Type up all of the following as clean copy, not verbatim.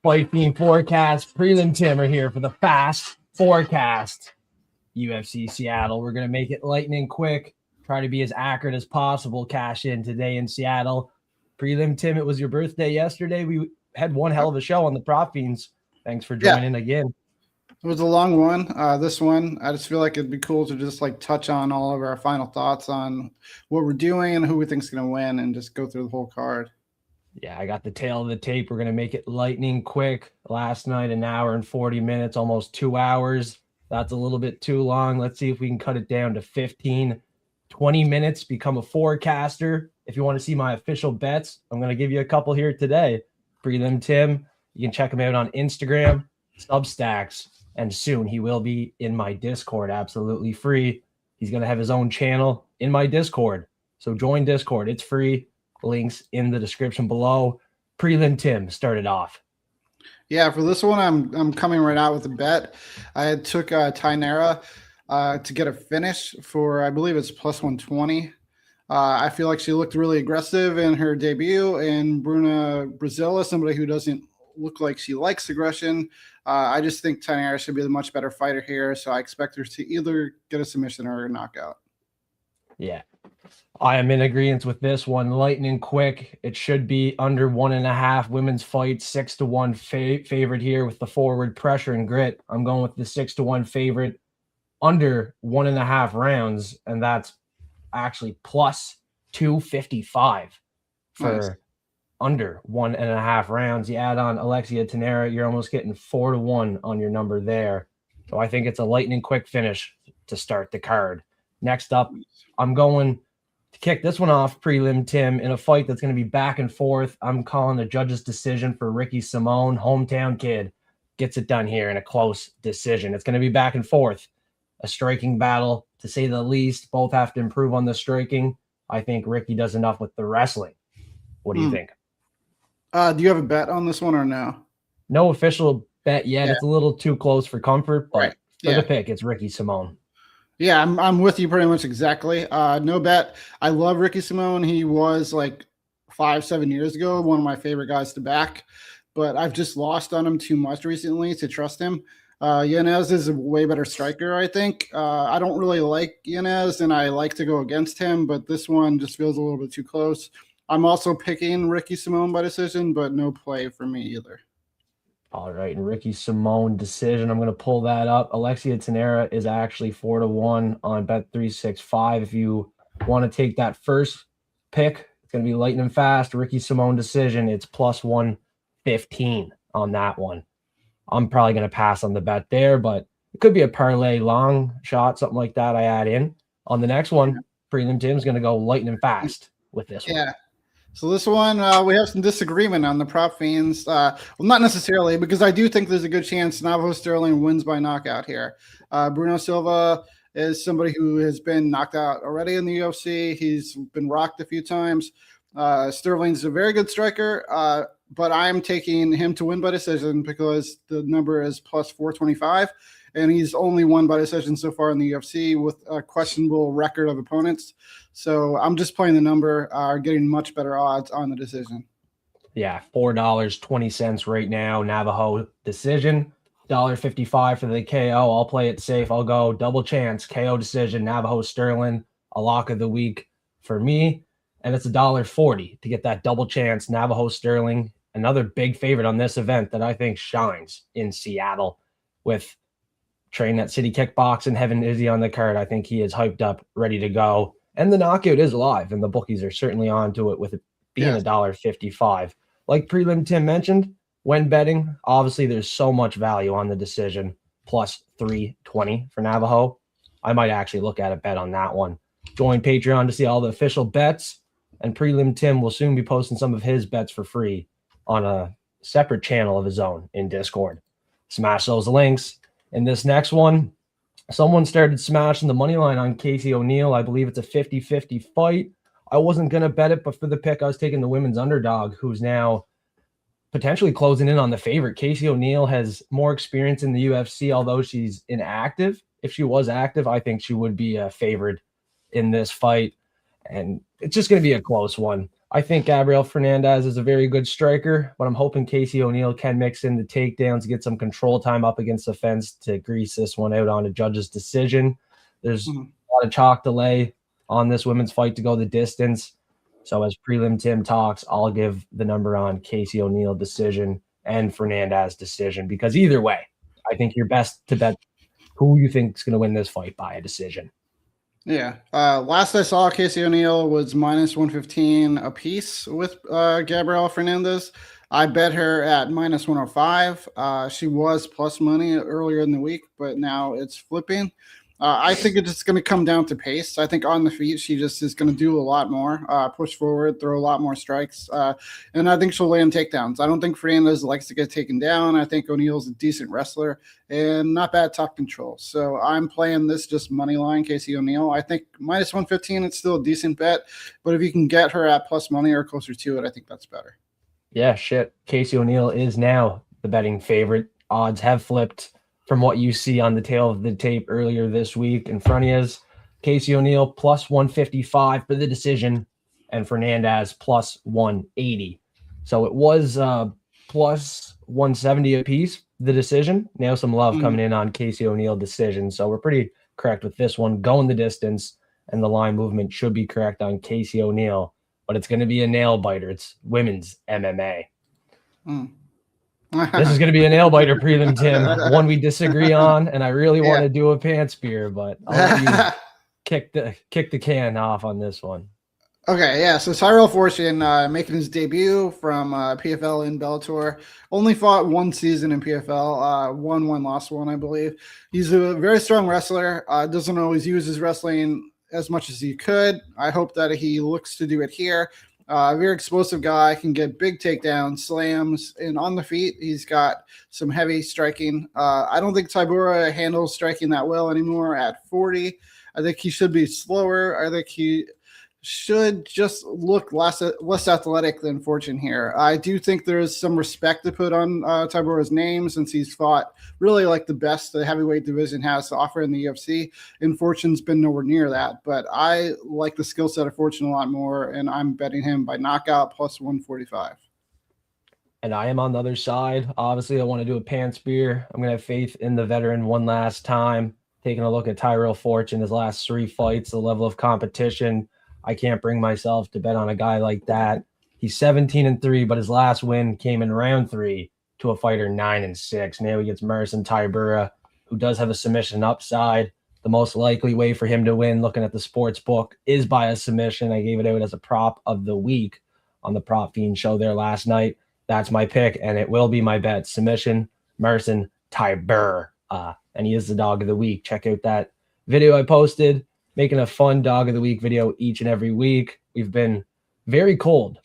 Fight Fiend forecast. Prelim Tim are here for the fast forecast. UFC Seattle. We're going to make it lightning quick. Try to be as accurate as possible. Cash in today in Seattle. Prelim Tim, it was your birthday yesterday. We had one hell of a show on the Prop Fiends. Thanks for joining again. It was a long one. This one, I just feel like it'd be cool to just like touch on all of our final thoughts on what we're doing and who we think is going to win and just go through the whole card. Yeah, I got the tail of the tape. We're going to make it lightning quick. Last night, an hour and 40 minutes, almost 2 hours. That's a little bit too long. Let's see if we can cut it down to 15, 20 minutes, become a forecaster. If you want to see my official bets, I'm going to give you a couple here today. Prelim Tim, you can check him out on Instagram, Substacks, and soon he will be in my Discord, absolutely free. He's going to have his own channel in my Discord. So join Discord. It's free. Links in the description below. Prelim Tim started off. Yeah, for this one, I'm coming right out with a bet. I took Tainara to get a finish for, I believe it's plus 120. I feel like she looked really aggressive in her debut, and Bruna Brazil is somebody who doesn't look like she likes aggression. I just think Tainara should be the much better fighter here, so I expect her to either get a submission or a knockout. Yeah, I am in agreement with this one. Lightning quick. It should be under 1.5 women's fight, 6-1 favorite here with the forward pressure and grit. I'm going with the 6-1 favorite under 1.5 rounds, and that's actually plus 255 for under 1.5 rounds. You add on Alexia Tanera, you're almost getting 4-1 on your number there. So I think it's a lightning quick finish to start the card. Next up, I'm going to kick this one off, Prelim Tim, in a fight that's going to be back and forth. I'm calling a judge's decision for Ricky Simone. Hometown kid gets it done here in a close decision. It's going to be back and forth, a striking battle, to say the least. Both have to improve on the striking. I think Ricky does enough with the wrestling. What do you think? Do you have a bet on this one or no? No official bet yet. Yeah. It's a little too close for comfort, but for the pick, it's Ricky Simone. Yeah, I'm with you pretty much exactly. No bet. I love Ricky Simone. He was like 5-7 years ago one of my favorite guys to back, but I've just lost on him too much recently to trust him. Yanez is a way better striker, I think. I don't really like Yanez, and I like to go against him, but this one just feels a little bit too close. I'm also picking Ricky Simone by decision, but no play for me either. All right, and Ricky Simone decision. I'm going to pull that up. Alexia Tanera is actually 4-1 on Bet365. If you want to take that first pick, it's going to be lightning fast. Ricky Simone decision. It's plus 115 on that one. I'm probably going to pass on the bet there, but it could be a parlay long shot, something like that I add in. On the next one, Prelim Tim's going to go lightning fast with this one. Yeah. So this one, we have some disagreement on the Prop Fiends. Well, not necessarily, because I do think there's a good chance Navajo Sterling wins by knockout here. Bruno Silva is somebody who has been knocked out already in the UFC. He's been rocked a few times. Sterling's a very good striker, but I'm taking him to win by decision because the number is plus 425, and he's only won by decision so far in the UFC with a questionable record of opponents. So I'm just playing the number, getting much better odds on the decision. Yeah, $4.20 right now. Navajo decision, $1.55 for the KO. I'll play it safe. I'll go double chance, KO decision, Navajo Sterling, a lock of the week for me. And it's $1.40 to get that double chance, Navajo Sterling. Another big favorite on this event that I think shines in Seattle with train at City Kickboxing, Heaven Izzy on the card. I think he is hyped up, ready to go. And the knockout is live, and the bookies are certainly on to it with it being $1.55. Like Prelim Tim mentioned, when betting, obviously there's so much value on the decision, plus 320 for Navajo. I might actually look at a bet on that one. Join Patreon to see all the official bets, and Prelim Tim will soon be posting some of his bets for free on a separate channel of his own in Discord. Smash those links. In this next one, someone started smashing the money line on Casey O'Neill. I believe it's a 50-50 fight. I wasn't going to bet it, but for the pick, I was taking the women's underdog, who's now potentially closing in on the favorite. Casey O'Neill has more experience in the UFC, although she's inactive. If she was active, I think she would be a favorite in this fight. And it's just going to be a close one. I think Gabriel Fernandez is a very good striker, but I'm hoping Casey O'Neill can mix in the takedowns, get some control time up against the fence to grease this one out on a judge's decision. There's a lot of chalk delay on this women's fight to go the distance. So as Prelim Tim talks, I'll give the number on Casey O'Neill decision and Fernandez decision, because either way, I think you're best to bet who you think is going to win this fight by a decision. Yeah. Last I saw, Casey O'Neill was minus 115 a piece with Gabriel Fernandez. I bet her at minus 105. She was plus money earlier in the week, but now it's flipping. I think it's just going to come down to pace. I think on the feet, she just is going to do a lot more, push forward, throw a lot more strikes. And I think she'll land takedowns. I don't think Fernandez likes to get taken down. I think O'Neill's a decent wrestler and not bad top control. So I'm playing this just money line, Casey O'Neill. I think minus 115, it's still a decent bet. But if you can get her at plus money or closer to it, I think that's better. Yeah, shit. Casey O'Neill is now the betting favorite. Odds have flipped from what you see on the tail of the tape earlier this week. In front of you, Casey O'Neill plus 155 for the decision, and Fernandez plus 180. So it was plus 170 apiece, the decision. Now some love coming in on Casey O'Neill decision. So we're pretty correct with this one. Going the distance, and the line movement should be correct on Casey O'Neill, but it's going to be a nail biter. It's women's MMA. This is going to be a nail biter, Prelim Tim, one we disagree on, and I really want to do a pants beer, but I'll let you kick the can off on this one. Okay, yeah. So Tyrell Fortune making his debut from PFL in Bellator. Only fought one season in PFL. Won one, lost one, I believe. He's a very strong wrestler. Doesn't always use his wrestling as much as he could. I hope that he looks to do it here. Very explosive guy, can get big takedowns, slams, and on the feet, he's got some heavy striking. I don't think Tybura handles striking that well anymore at 40. I think he should be slower. I think he should just look less athletic than Fortune here. I do think there's some respect to put on Tybura's name, since he's fought really like the best the heavyweight division has to offer in the UFC, and Fortune's been nowhere near that. But I like the skill set of Fortune a lot more, and I'm betting him by knockout plus 145. And I am on the other side. Obviously, I want to do a pants beer. I'm going to have faith in the veteran one last time. Taking a look at Tyrell Fortune, his last 3 fights, the level of competition, I can't bring myself to bet on a guy like that. He's 17-3, but his last win came in round 3 to a fighter 9-6. Now he gets Merson Tybura, who does have a submission upside. The most likely way for him to win, looking at the sports book, is by a submission. I gave it out as a prop of the week on the Prop Fiend show there last night. That's my pick, and it will be my bet. Submission, Merson Tybura. And he is the dog of the week. Check out that video I posted, making a fun dog of the week video each and every week. We've been very cold.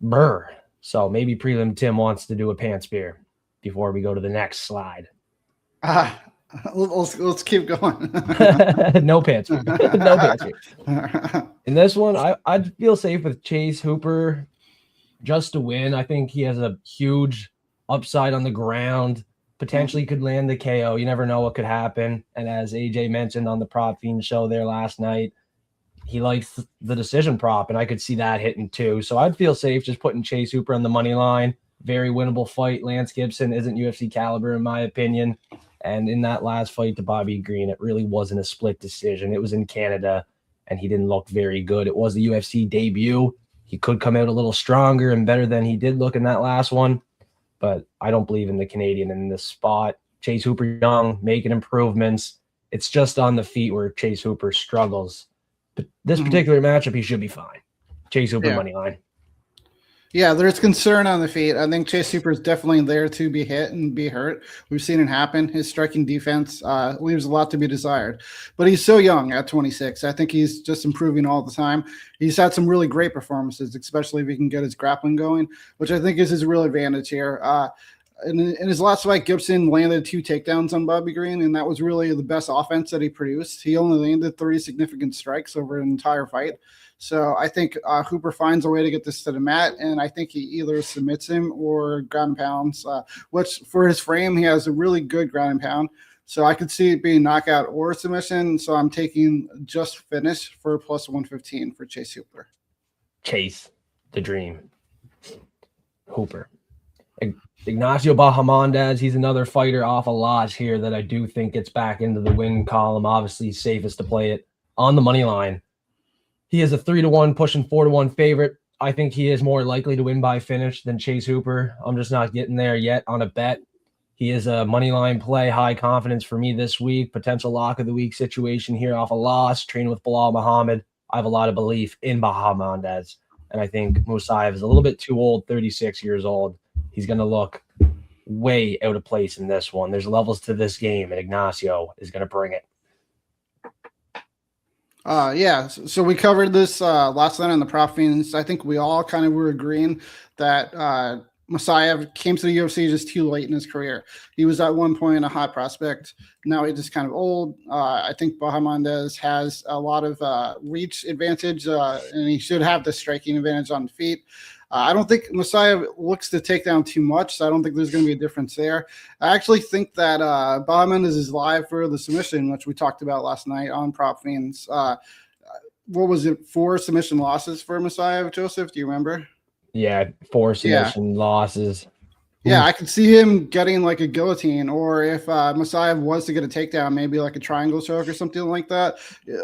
Brr. So maybe Prelim Tim wants to do a pants beer before we go to the next slide. Let's keep going. No pants beer. No pants beer. In this one, I'd feel safe with Chase Hooper just to win. I think he has a huge upside on the ground. Potentially could land the KO. You never know what could happen. And as AJ mentioned on the Prop Fiend show there last night, he likes the decision prop, and I could see that hitting too. So I'd feel safe just putting Chase Hooper on the money line. Very winnable fight. Lance Gibson isn't UFC caliber, in my opinion. And in that last fight to Bobby Green, it really wasn't a split decision. It was in Canada, and he didn't look very good. It was the UFC debut. He could come out a little stronger and better than he did look in that last one. But I don't believe in the Canadian in this spot. Chase Hooper young, making improvements. It's just on the feet where Chase Hooper struggles. But this particular matchup, he should be fine. Chase Hooper money line. Yeah, there's concern on the feet. I think Chase Hooper is definitely there to be hit and be hurt. We've seen it happen. His striking defense leaves a lot to be desired. But he's so young at 26. I think he's just improving all the time. He's had some really great performances, especially if he can get his grappling going, which I think is his real advantage here. In his last fight, Gibson landed 2 takedowns on Bobby Green, and that was really the best offense that he produced. He only landed 3 significant strikes over an entire fight. So I think Hooper finds a way to get this to the mat, and I think he either submits him or ground and pounds, which for his frame, he has a really good ground and pound. So I could see it being knockout or submission. So I'm taking just finish for plus 115 for Chase Hooper. Chase. the dream. Hooper. Ignacio Bahamondes, he's another fighter off a loss here that I do think gets back into the win column. Obviously, safest to play it on the money line. He is a 3-1, pushing 4-1 favorite. I think he is more likely to win by finish than Chase Hooper. I'm just not getting there yet on a bet. He is a money line play, high confidence for me this week. Potential lock of the week situation here off a loss. Training with Bilal Muhammad. I have a lot of belief in Bahamondes. And I think Musayev is a little bit too old, 36 years old. He's going to look way out of place in this one. There's levels to this game, and Ignacio is going to bring it. Yeah, so we covered this last night on the Prop Fiends. I think we all kind of were agreeing that Musayev came to the UFC just too late in his career. He was at one point a hot prospect. Now he's just kind of old. I think Bahamondes has a lot of reach advantage, and he should have the striking advantage on the feet. I don't think Musayev looks to take down too much, so I don't think there's going to be a difference there. I actually think that Bahamondes is live for the submission, which we talked about last night on Prop Fiends. What was it, 4 submission losses for Musayev, Joseph? Do you remember? Yeah, 4 submission losses. Yeah, I could see him getting like a guillotine, or if Musayev was to get a takedown, maybe like a triangle choke or something like that.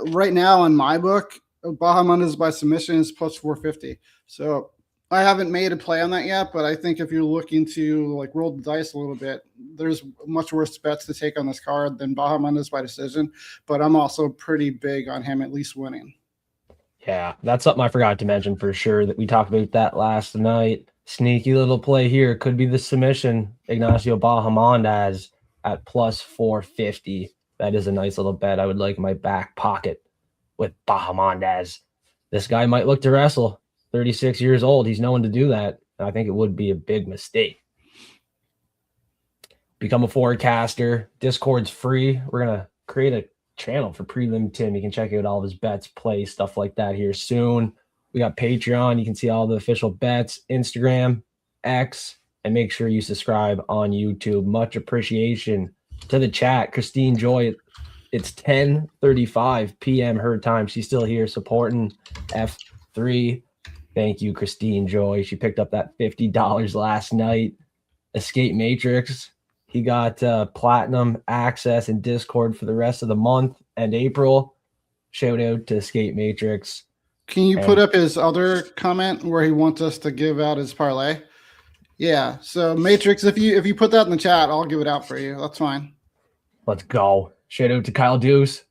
Right now in my book, Bahamondes by submission is plus 450. So I haven't made a play on that yet, but I think if you're looking to like roll the dice a little bit, there's much worse bets to take on this card than Bahamondes by decision. But I'm also pretty big on him at least winning. Yeah, that's something I forgot to mention for sure, that we talked about that last night. Sneaky little play here. Could be the submission. Ignacio Bahamondes at plus 450. That is a nice little bet I would like in my back pocket with Bahamondes. This guy might look to wrestle. 36 years old. He's known to do that. I think it would be a big mistake. Become a forecaster. Discord's free. We're going to create a channel for Prelim Tim. You can check out all of his bets, plays, stuff like that here soon. We got Patreon. You can see all the official bets, Instagram, X, and make sure you subscribe on YouTube. Much appreciation to the chat. Christine Joy, it's 10:35 p.m. her time. She's still here supporting F3. Thank you, Christine Joy. She picked up that $50 last night. Escape Matrix. He got platinum access in Discord for the rest of the month and April. Shout out to Escape Matrix. Can you put up his other comment where he wants us to give out his parlay? Yeah. So Matrix, if you put that in the chat, I'll give it out for you. That's fine. Let's go. Shout out to Kyle Deuce.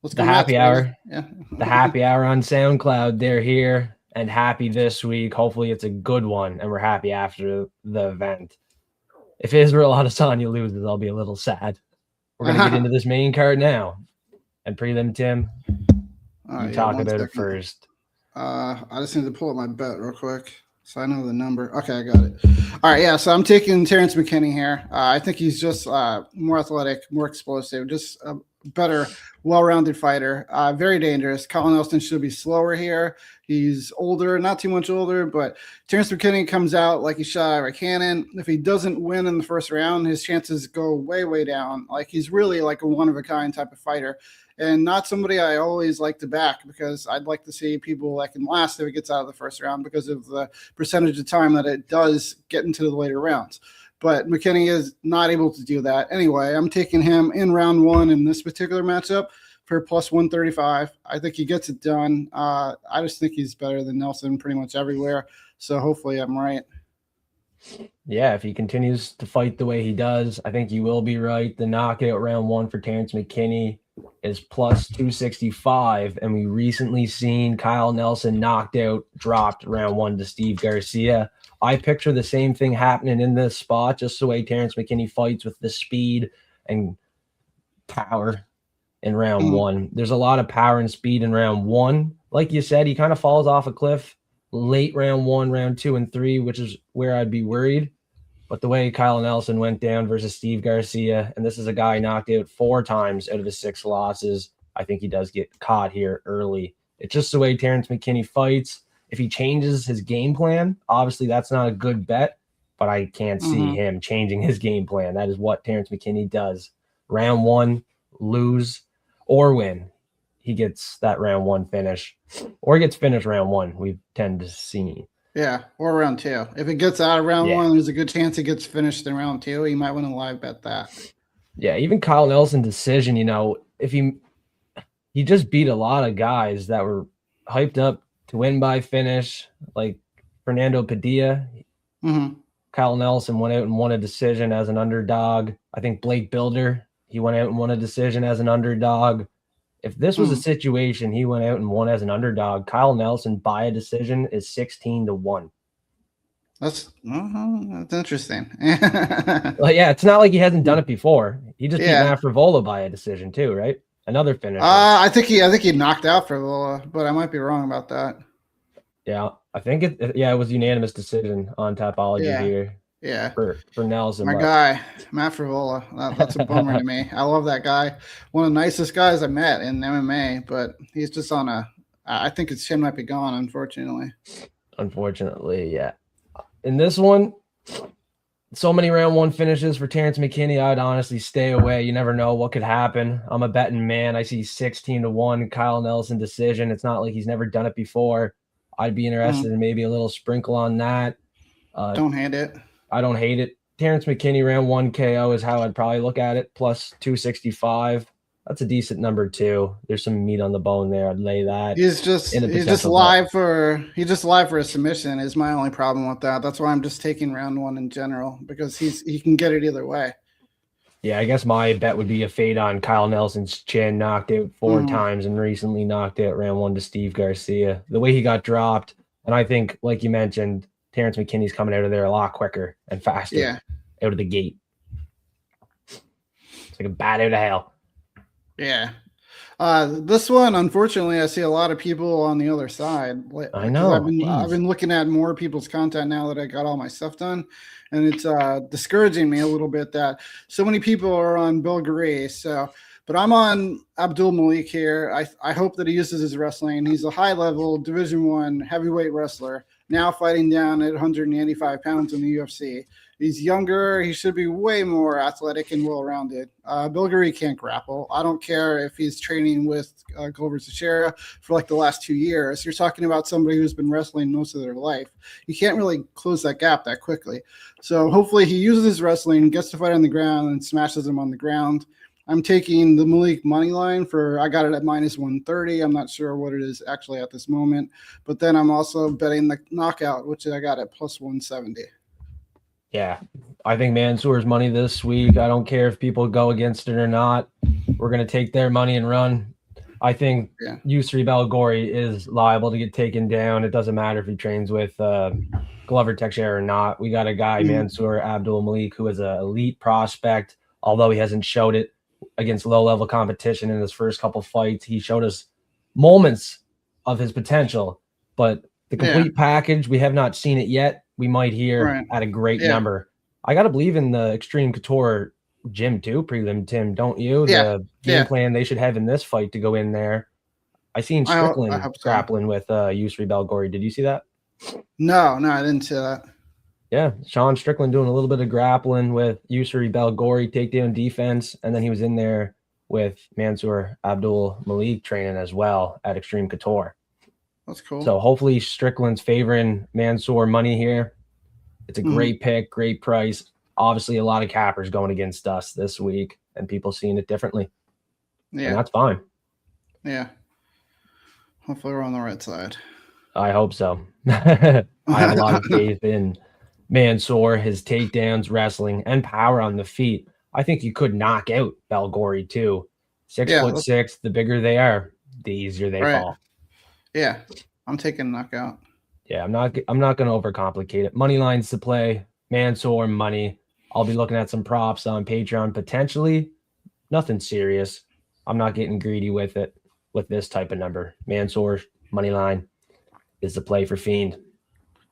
Let's the happy hour. Yeah. The happy hour on SoundCloud. They're here and happy this week. Hopefully it's a good one, and we're happy after the event. If Israel Adesanya loses, I'll be a little sad. We're going to get into this main card now. And Prelim Tim, talk about it first. I just need to pull up my bet real quick so I know the number. Okay, I got it. All right, yeah, so I'm taking Terrence McKinney here. I think he's just more athletic, more explosive, just a better, well-rounded fighter. Very dangerous. Colin Nelson should be slower here. He's older, not too much older, but Terrence McKinney comes out like he shot out of a cannon. If he doesn't win in the first round, his chances go way, way down. Like, he's really like a one-of-a-kind type of fighter, and not somebody I always like to back, because I'd like to see people that can last if it gets out of the first round because of the percentage of time that it does get into the later rounds. But McKinney is not able to do that. Anyway, I'm taking him in round 1 in this particular matchup for plus 135. I think he gets it done. I just think he's better than Nelson pretty much everywhere. So hopefully I'm right. Yeah, if he continues to fight the way he does, I think you will be right. The knockout round 1 for Terrence McKinney is plus 265. And we recently seen Kyle Nelson knocked out, dropped round 1 to Steve Garcia. I picture the same thing happening in this spot, just the way Terrence McKinney fights with the speed and power in round 1. There's a lot of power and speed in round 1. Like you said, he kind of falls off a cliff late round 1, round 2, and 3, which is where I'd be worried. But the way Kyle Nelson went down versus Steve Garcia, and this is a guy knocked out 4 times out of his 6 losses, I think he does get caught here early. It's just the way Terrence McKinney fights. If he changes his game plan, obviously that's not a good bet, but I can't see him changing his game plan. That is what Terrence McKinney does. Round 1, lose or win. he gets that round 1 finish, or gets finished round 1. We tend to see. Yeah, or round 2. If it gets out of round Yeah. 1, there's a good chance it gets finished in round 2. You might want to live bet that. Yeah, even Kyle Nelson decision, if he just beat a lot of guys that were hyped up to win by finish, like Fernando Padilla. Mm-hmm. Kyle Nelson went out and won a decision as an underdog. I think Blake Builder, he went out and won a decision as an underdog. If this was a situation he went out and won as an underdog, Kyle Nelson by a decision is 16-1. That's interesting. Well, yeah, it's not like he hasn't done it before. He just beat Matt Frivola by a decision too, right? Another finisher. I think he knocked out Frivola, but I might be wrong about that. Yeah, I think it was unanimous decision on Tapology here. Yeah, for Nelson. My guy, Matt Frivola. That's a bummer to me. I love that guy. One of the nicest guys I met in MMA, but he's just on I think his chin might be gone, unfortunately. Unfortunately, yeah. In this one, so many round 1 finishes for Terrence McKinney. I'd honestly stay away. You never know what could happen. I'm a betting man. I see 16-1 Kyle Nelson decision. It's not like he's never done it before. I'd be interested in maybe a little sprinkle on that. Don't hate it. I don't hate it. Terrence McKinney round 1 KO is how I'd probably look at it. Plus 265. That's a decent number too. There's some meat on the bone there. I'd lay that. He's just live for a submission is my only problem with that. That's why I'm just taking round 1 in general, because he can get it either way. Yeah, I guess my bet would be a fade on Kyle Nelson's chin, knocked out 4 times and recently knocked out round 1 to Steve Garcia. The way he got dropped, and I think, like you mentioned, Terrence McKinney's coming out of there a lot quicker and faster out of the gate. It's like a bat out of hell. Yeah. This one, unfortunately, I see a lot of people on the other side. I know. I've been looking at more people's content now that I got all my stuff done, and it's discouraging me a little bit that so many people are on Bill Gray. But I'm on Abdul Malik here. I hope that he uses his wrestling. He's a high-level Division I heavyweight wrestler, now fighting down at 185 pounds in the UFC. He's younger. He should be way more athletic and well-rounded. Bill Gary can't grapple. I don't care if he's training with Glover Teixeira for like the last 2 years. You're talking about somebody who's been wrestling most of their life. You can't really close that gap that quickly. So hopefully he uses his wrestling, gets to fight on the ground, and smashes him on the ground. I'm taking the Malik money line I got it at -130. I'm not sure what it is actually at this moment. But then I'm also betting the knockout, which I got at +170. Yeah, I think Mansour's money this week. I don't care if people go against it or not. We're going to take their money and run. I think Yusri Belgori is liable to get taken down. It doesn't matter if he trains with Glover Teixeira or not. We got a guy, Mansour Abdul Malik, who is an elite prospect, although he hasn't showed it against low-level competition in his first couple fights. He showed us moments of his potential, but the complete package, we have not seen it yet. We might hear at a great number. I got to believe in the Extreme Couture gym too, Prelim Tim, don't you? The game plan they should have in this fight to go in there. I seen Strickland grappling with Yusri Belgori. Did you see that? No, I didn't see that. Yeah, Sean Strickland doing a little bit of grappling with Yusri Belgori, takedown defense, and then he was in there with Mansour Abdul Malik training as well at Extreme Couture. That's cool. So hopefully Strickland's favoring Mansour money here. It's a great pick, great price. Obviously, a lot of cappers going against us this week and people seeing it differently. Yeah. And that's fine. Yeah. Hopefully we're on the right side. I hope so. I have a lot of faith in Mansour, his takedowns, wrestling, and power on the feet. I think you could knock out Belgori too. 6'6", the bigger they are, the easier they fall. Yeah, I'm taking knockout. Yeah, I'm not going to overcomplicate it. Money lines to play, Mansour money. I'll be looking at some props on Patreon potentially. Nothing serious. I'm not getting greedy with it with this type of number. Mansour money line is the play for Fiend.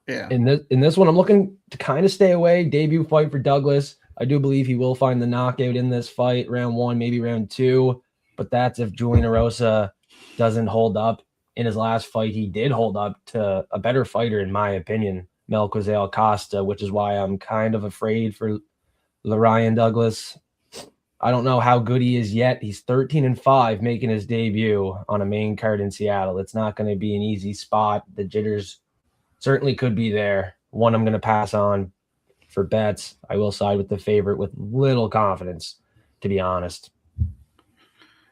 Yeah. In this one, I'm looking to kind of stay away. Debut fight for Douglas. I do believe he will find the knockout in this fight, round 1, maybe round 2. But that's if Julian Erosa doesn't hold up. In his last fight, he did hold up to a better fighter, in my opinion, Melquizael Costa, which is why I'm kind of afraid for Larian Douglas. I don't know how good he is yet. He's 13-5 making his debut on a main card in Seattle. It's not going to be an easy spot. The jitters certainly could be there. One I'm going to pass on for bets. I will side with the favorite with little confidence, to be honest.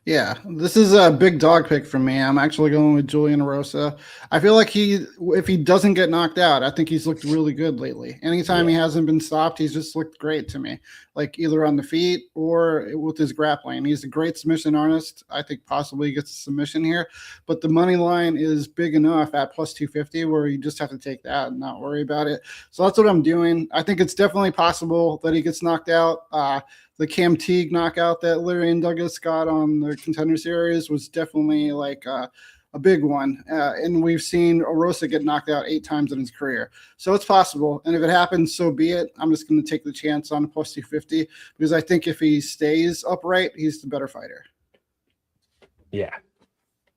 Yeah, this is a big dog pick for me. I'm actually going with Julian Erosa. I feel like if he doesn't get knocked out, I think he's looked really good lately. Anytime he hasn't been stopped, he's just looked great to me, like either on the feet or with his grappling. He's a great submission artist. I think possibly he gets a submission here, but the money line is big enough at plus 250 where you just have to take that and not worry about it. So that's what I'm doing. I think it's definitely possible that he gets knocked out. The Cam Teague knockout that Larry and Douglas got on the Contender Series was definitely like a big one. And we've seen Erosa get knocked out 8 times in his career. So it's possible. And if it happens, so be it. I'm just going to take the chance on plus 250 because I think if he stays upright, he's the better fighter. Yeah.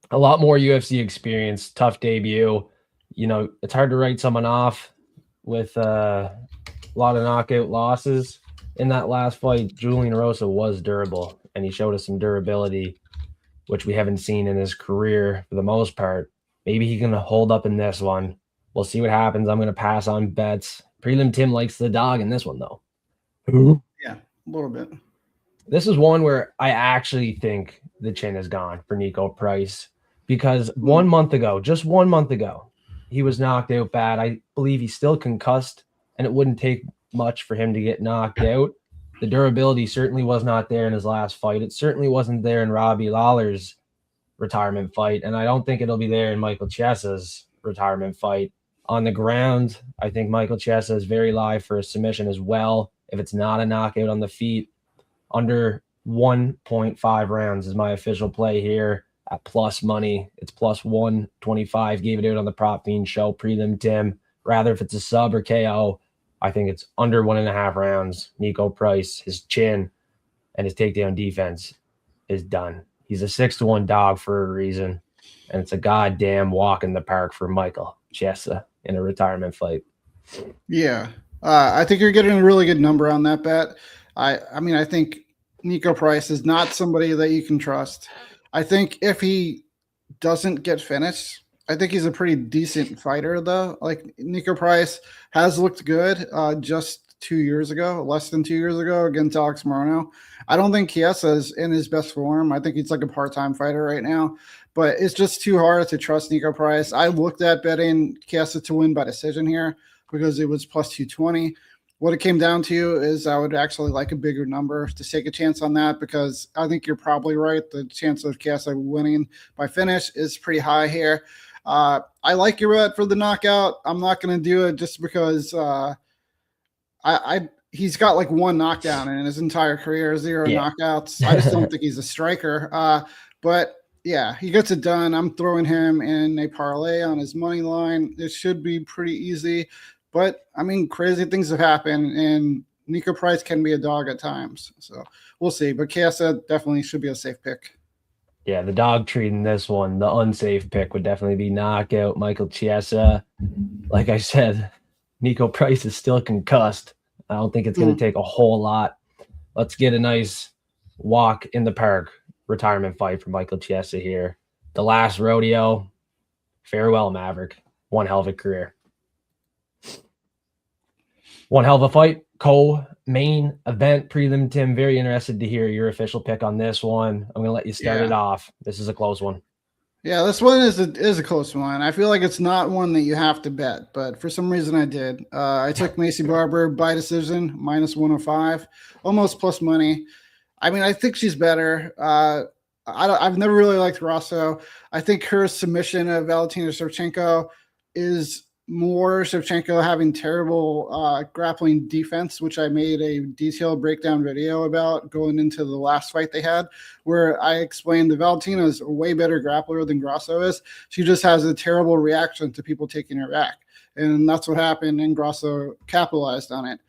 A lot more UFC experience, tough debut. You know, it's hard to write someone off with a lot of knockout losses. In that last fight, Julian Erosa was durable, and he showed us some durability, which we haven't seen in his career for the most part. Maybe he can hold up in this one. We'll see what happens. I'm going to pass on bets. Prelim Tim likes the dog in this one, though. Yeah, a little bit. This is one where I actually think the chin is gone for Nico Price because 1 month ago, just 1 month ago, he was knocked out bad. I believe he's still concussed, and it wouldn't take much for him to get knocked out. The durability certainly was not there in his last fight. It certainly wasn't there in Robbie Lawler's retirement fight, and I don't think it'll be there in Michael Chiesa's retirement fight. On the ground, I think Michael Chiesa is very live for a submission as well. If it's not a knockout on the feet, under 1.5 rounds is my official play here at plus money. It's plus 125. Gave it out on the Prop Fiend show, Prelim Tim. Rather, if it's a sub or KO, I think it's under 1.5 rounds. Nico Price, his chin and his takedown defense is done. He's a 6-1 dog for a reason, and it's a goddamn walk in the park for Michael Chiesa in a retirement fight. Yeah, I think you're getting a really good number on that bet. I mean, I think Nico Price is not somebody that you can trust. I think if he doesn't get finished, I think he's a pretty decent fighter, though. Like Nico Price has looked good just 2 years ago, less than 2 years ago against Alex Morono. I don't think Chiesa is in his best form. I think he's like a part-time fighter right now, but it's just too hard to trust Nico Price. I looked at betting Chiesa to win by decision here because it was plus 220. What it came down to is I would actually like a bigger number to take a chance on that because I think you're probably right. The chance of Chiesa winning by finish is pretty high here. I like your bet for the knockout. I'm not going to do it just because he's got like 1 knockdown in his entire career, 0 knockouts. I just don't think he's a striker. But yeah, he gets it done. I'm throwing him in a parlay on his money line. It should be pretty easy. But I mean, crazy things have happened, and Nico Price can be a dog at times. So we'll see. But Chiesa definitely should be a safe pick. Yeah, the dog treat in this one, the unsafe pick would definitely be knockout Michael Chiesa. Like I said, Nico Price is still concussed. I don't think it's going to take a whole lot. Let's get a nice walk in the park retirement fight for Michael Chiesa here. The last rodeo. Farewell, Maverick. One hell of a career. One hell of a fight. Co-main event, Prelim Tim. Very interested to hear your official pick on this one. I'm going to let you start it off. This is a close one. Yeah, this one is a close one. I feel like it's not one that you have to bet, but for some reason I did. I took Macy Barber by decision, minus 105, almost plus money. I mean, I think she's better. I've never really liked Rosso. I think her submission of Valentina Shevchenko is more Shevchenko having terrible grappling defense, which I made a detailed breakdown video about going into the last fight they had, where I explained that Valentina is a way better grappler than Grasso is. She just has a terrible reaction to people taking her back. And that's what happened, and Grasso capitalized on it.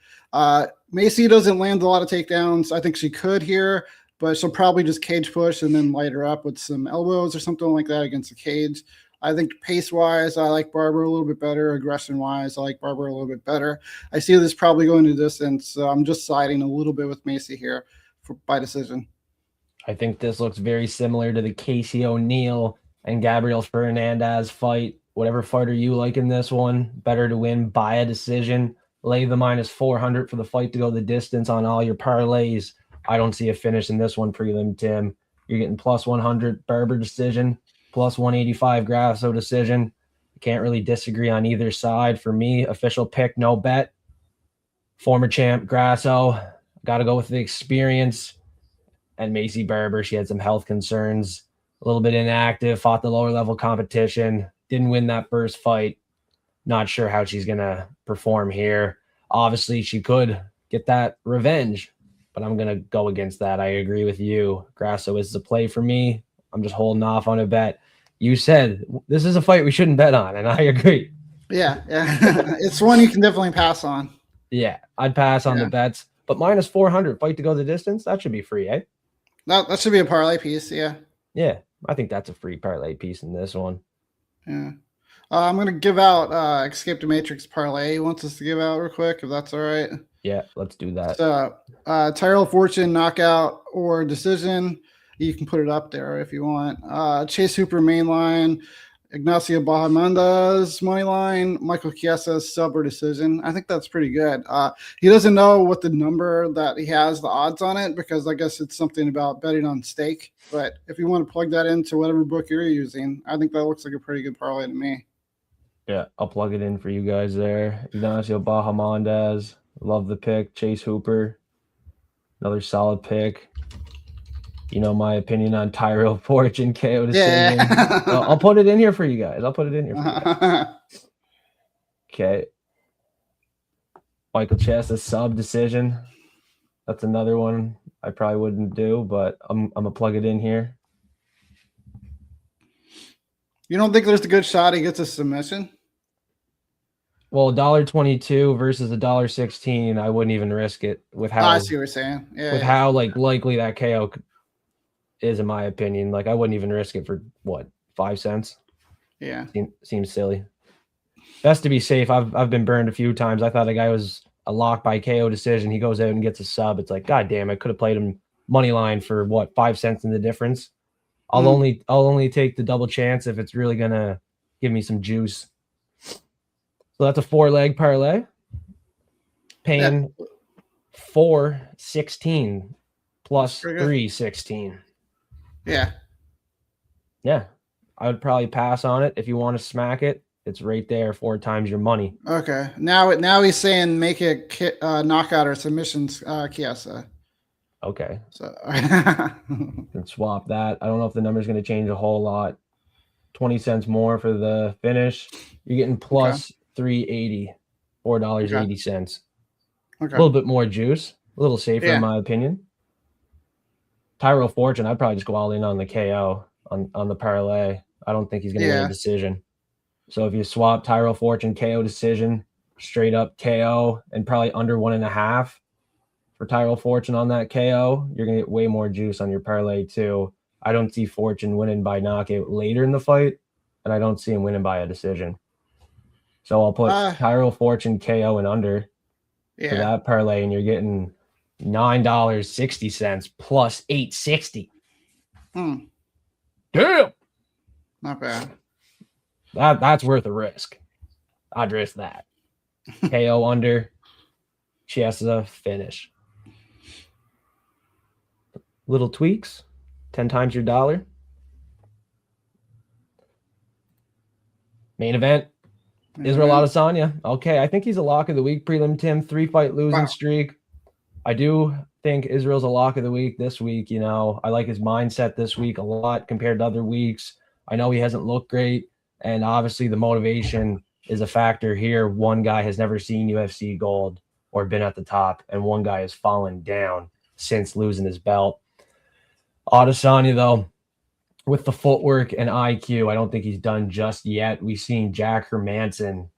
Macy doesn't land a lot of takedowns. I think she could here, but she'll probably just cage push and then light her up with some elbows or something like that against the cage. I think pace-wise, I like Barber a little bit better. Aggression-wise, I like Barber a little bit better. I see this probably going to distance, so I'm just siding a little bit with Macy here by decision. I think this looks very similar to the Casey O'Neill and Gabriel Fernandez fight. Whatever fighter you like in this one, better to win by a decision. Lay the -400 for the fight to go the distance on all your parlays. I don't see a finish in this one, Prelim Tim. You're getting +100 Berber decision, +185 Grasso decision. Can't really disagree on either side. For me, official pick, no bet. Former champ Grasso. Got to go with the experience. And Macy Berber, she had some health concerns. A little bit inactive, fought the lower level competition. Didn't win that first fight. Not sure how she's going to perform here. Obviously, she could get that revenge, but I'm going to go against that. I agree with you. Grasso is the play for me. I'm just holding off on a bet. You said this is a fight we shouldn't bet on, and I agree. Yeah. It's one you can definitely pass on. Yeah, I'd pass on the bets. But -400, fight to go the distance, that should be free, eh? That should be a parlay piece, yeah. Yeah, I think that's a free parlay piece in this one. Yeah. I'm going to give out Escape the Matrix parlay. He wants us to give out real quick, if that's all right. Yeah, let's do that. So, Tyrell Fortune, knockout or decision. You can put it up there if you want. Chase Hooper, main line. Ignacio Bahamondes, money line. Michael Chiesa, sub or decision. I think that's pretty good. He doesn't know what the number that he has, the odds on it, because I guess it's something about betting on stake. But if you want to plug that into whatever book you're using, I think that looks like a pretty good parlay to me. Yeah, I'll plug it in for you guys there. Ignacio Bahamondes, love the pick. Chase Hooper, another solid pick. You know my opinion on Tyrell Fortune KO decision. Yeah. I'll put it in here for you guys. Okay. Michael Chiesa, sub decision. That's another one I probably wouldn't do, but I'm gonna plug it in here. You don't think there's a good shot he gets a submission? Well, $1.22 versus $1.16, I wouldn't even risk it with how I see what you're saying. Yeah, with how likely that KO is, in my opinion. Like, I wouldn't even risk it for what, 5 cents? Yeah, seems silly. Best to be safe. I've been burned a few times. I thought a guy was a lock by KO decision. He goes out and gets a sub. It's like, God damn, I could have played him money line for what, 5 cents in the difference. I'll only take the double chance if it's really gonna give me some juice. So that's a 4-leg parlay. Paying 416 plus 316. Yeah. Yeah. I would probably pass on it. If you want to smack it, it's right there, 4 times your money. Okay. Now he's saying make it knockout or submissions Chiesa. Okay. So and swap that. I don't know if the number's going to change a whole lot. 20 cents more for the finish. You're getting plus 380, $4.80. Okay. A little bit more juice. A little safer, in my opinion. Tyrell Fortune, I'd probably just go all in on the KO on the parlay. I don't think he's going to win a decision. So if you swap Tyrell Fortune KO decision, straight up KO, and probably under 1.5 for Tyrell Fortune on that KO, you're going to get way more juice on your parlay too. I don't see Fortune winning by knockout later in the fight, and I don't see him winning by a decision. So I'll put Tyrell Fortune KO and under for that parlay, and you're getting $9.60 plus $8.60. Damn, not bad. That's worth a risk. I'd risk that. KO under, Chiesa finish. Little tweaks, 10 times your dollar. Main event, Israel Adesanya. Okay, I think he's a lock of the week. Prelim Tim, 3-fight losing streak. I do think Israel's a lock of the week this week. You know, I like his mindset this week a lot compared to other weeks. I know he hasn't looked great, and obviously the motivation is a factor here. One guy has never seen UFC gold or been at the top, and one guy has fallen down since losing his belt. Adesanya, though, with the footwork and IQ, I don't think he's done just yet. We've seen Jack Hermanson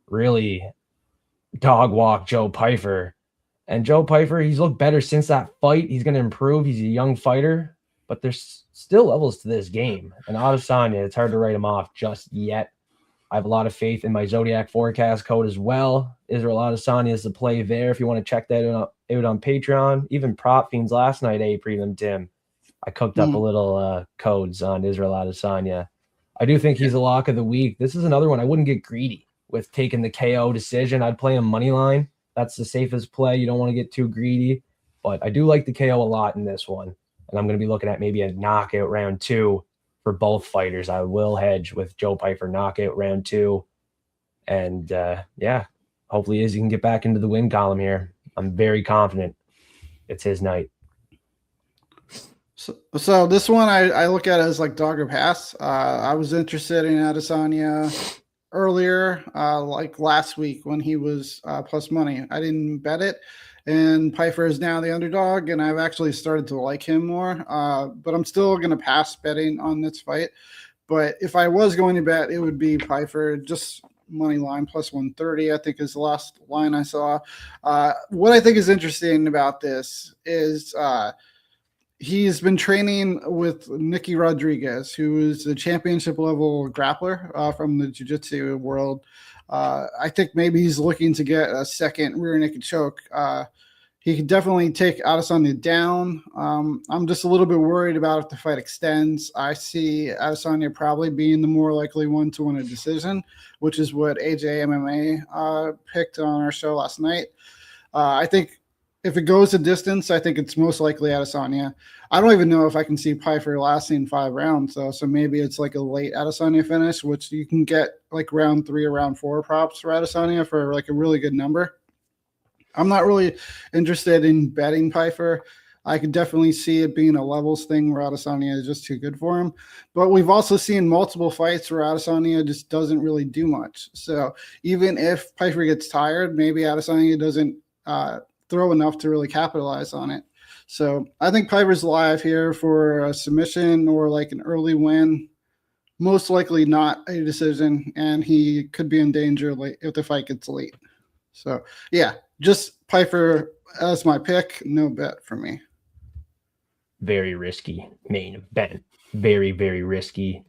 really dog walk Joe Pyfer. And Joe Pyfer, he's looked better since that fight. He's going to improve. He's a young fighter, but there's still levels to this game. And Adesanya, it's hard to write him off just yet. I have a lot of faith in my Zodiac forecast code as well. Israel Adesanya is the play there if you want to check that out on Patreon, even Prop Fiends last night, Prelim Tim. I cooked up a little codes on Israel Adesanya. I do think he's a lock of the week. This is another one. I wouldn't get greedy with taking the KO decision. I'd play him money line. That's the safest play. You don't want to get too greedy. But I do like the KO a lot in this one. And I'm going to be looking at maybe a knockout round 2 for both fighters. I will hedge with Joe Pyfer knockout round 2. And hopefully Izzy can get back into the win column here. I'm very confident it's his night. So this one I look at it as like dog or pass. I was interested in Adesanya earlier, like last week when he was plus money. I didn't bet it. And Pyfer is now the underdog, and I've actually started to like him more. But I'm still going to pass betting on this fight. But if I was going to bet, it would be Pyfer, just money line plus 130, I think is the last line I saw. What I think is interesting about this is he's been training with Nicky Rodriguez, who is a championship level grappler from the jiu-jitsu world. I think maybe he's looking to get a second rear naked choke. He could definitely take Adesanya down. I'm just a little bit worried about if the fight extends. I see Adesanya probably being the more likely one to win a decision, which is what AJ MMA picked on our show last night. I think if it goes a distance, I think it's most likely Adesanya. I don't even know if I can see Pyfer lasting 5 rounds, though. So maybe it's like a late Adesanya finish, which you can get like round 3 or round 4 props for Adesanya for like a really good number. I'm not really interested in betting Pyfer. I could definitely see it being a levels thing where Adesanya is just too good for him. But we've also seen multiple fights where Adesanya just doesn't really do much. So even if Pyfer gets tired, maybe Adesanya doesn't throw enough to really capitalize on it. So I think Pyfer's live here for a submission or like an early win. Most likely not a decision, and he could be in danger late if the fight gets late. So yeah, just Pyfer as my pick. No bet for me. Very risky main event. Very, very risky.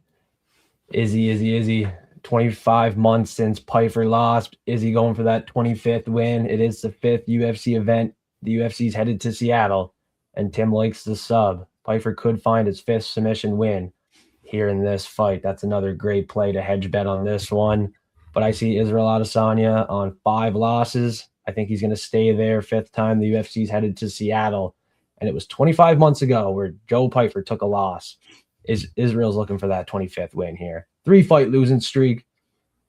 Izzy. 25 months since Pyfer lost. Izzy going for that 25th win. It is the 5th UFC event. The UFC's headed to Seattle, and Tim likes the sub. Pyfer could find his 5th submission win here in this fight. That's another great play to hedge bet on this one. But I see Israel Adesanya on 5 losses. I think he's going to stay there 5th time the UFC's headed to Seattle. And it was 25 months ago where Joe Pyfer took a loss. Israel's looking for that 25th win here. 3-fight losing streak.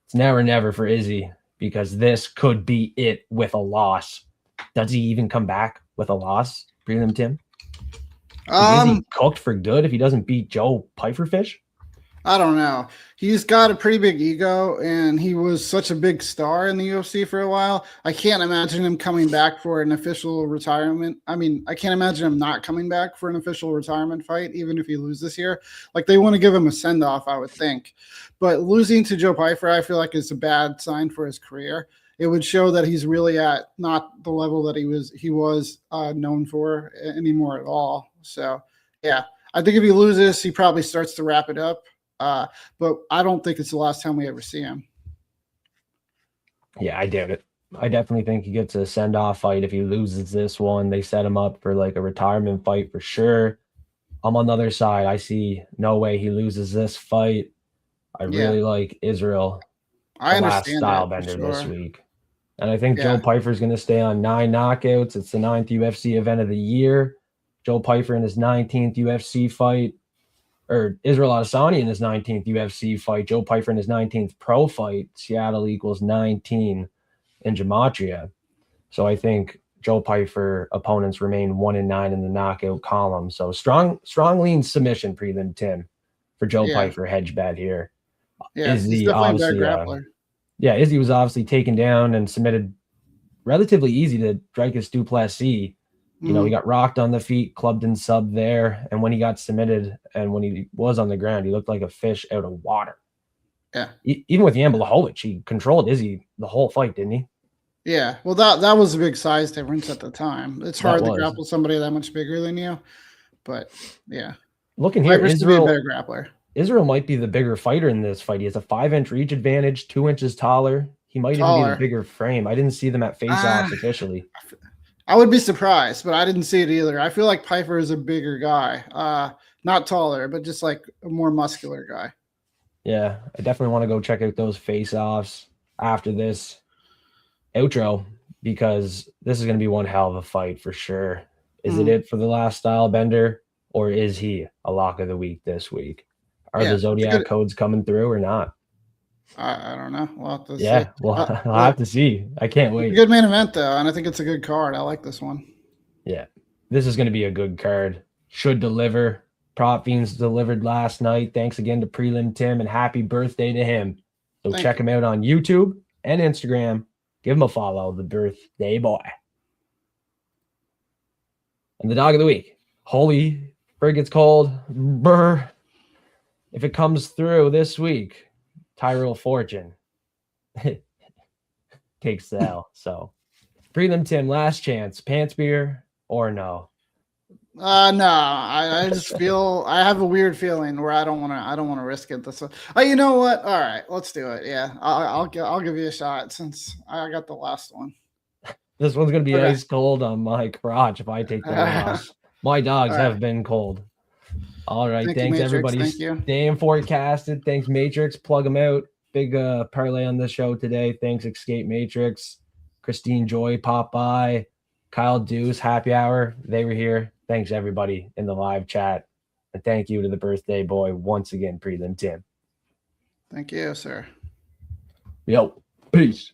It's now or never for Izzy, because this could be it with a loss. Does he even come back with a loss? Prelim Tim? Is Izzy cooked for good if he doesn't beat Joe Pyferfish? I don't know. He's got a pretty big ego, and he was such a big star in the UFC for a while. I can't imagine him coming back for an official retirement. I mean, I can't imagine him not coming back for an official retirement fight, even if he loses this year. Like, they want to give him a send-off, I would think. But losing to Joe Pyfer, I feel like is a bad sign for his career. It would show that he's really at not the level that he was known for anymore at all. So, yeah, I think if he loses, he probably starts to wrap it up. But I don't think it's the last time we ever see him. Yeah, I doubt it. I definitely think he gets a send-off fight if he loses this one. They set him up for like a retirement fight for sure. I'm on the other side. I see no way he loses this fight. I really like Israel. I last understand style that, bender sure. this week. And I think Joe Pyfer's going to stay on 9 knockouts. It's the 9th UFC event of the year. Joe Pyfer in his 19th UFC fight. Or Israel Adesanya in his 19th UFC fight, Joe Pyfer in his 19th pro fight. Seattle equals 19 in Gematria. So I think Joe Pyfer opponents remain 1-9 in the knockout column. So strong lean submission prelim Tim for Joe Pyfer hedge bet here. Yeah, Izzy obviously, Izzy was obviously taken down and submitted relatively easy to Dricus du Plessis. You know, he got rocked on the feet, clubbed and subbed there. And when he got submitted and when he was on the ground, he looked like a fish out of water. Yeah. Even with Jan Blachowicz, he controlled Izzy the whole fight, didn't he? Yeah. Well, that was a big size difference at the time. It's hard to grapple somebody that much bigger than you. But, yeah. Looking here, Israel, be a better grappler. Israel might be the bigger fighter in this fight. He has a 5-inch reach advantage, 2 inches taller. He might even be the bigger frame. I didn't see them at face-offs officially. I would be surprised, but I didn't see it either. I feel like Pyfer is a bigger guy, not taller, but just like a more muscular guy. Yeah, I definitely want to go check out those face-offs after this outro because this is going to be one hell of a fight for sure. Is it for the last style bender, or is he a lock of the week this week? Are the Zodiac codes coming through or not? I don't know. We'll have to see. Well, I'll have to see. I can't wait. Good main event, though, and I think it's a good card. I like this one. Yeah, this is going to be a good card. Should deliver. Prop Fiends delivered last night. Thanks again to Prelim Tim, and happy birthday to him. So check him out on YouTube and Instagram. Give him a follow, the birthday boy. And the dog of the week. Holy frig, it's cold. Brr. If it comes through this week, Tyrell Fortune takes the L. So, Prelim Tim, last chance. Pants beer or no? No. I just feel I have a weird feeling where I don't want to risk it. This one. Oh, you know what? All right, let's do it. Yeah, I'll give you a shot since I got the last one. This one's gonna be ice cold on my crotch if I take the loss. My dogs have been cold. All right, thanks everybody. Staying forecasted. Thanks Matrix. Plug them out. Big parlay on the show today. Thanks Escape Matrix, Christine Joy pop by, Kyle Deuce Happy Hour. They were here. Thanks everybody in the live chat, and thank you to the birthday boy once again, Prelim Tim. Thank you, sir. Yo, peace.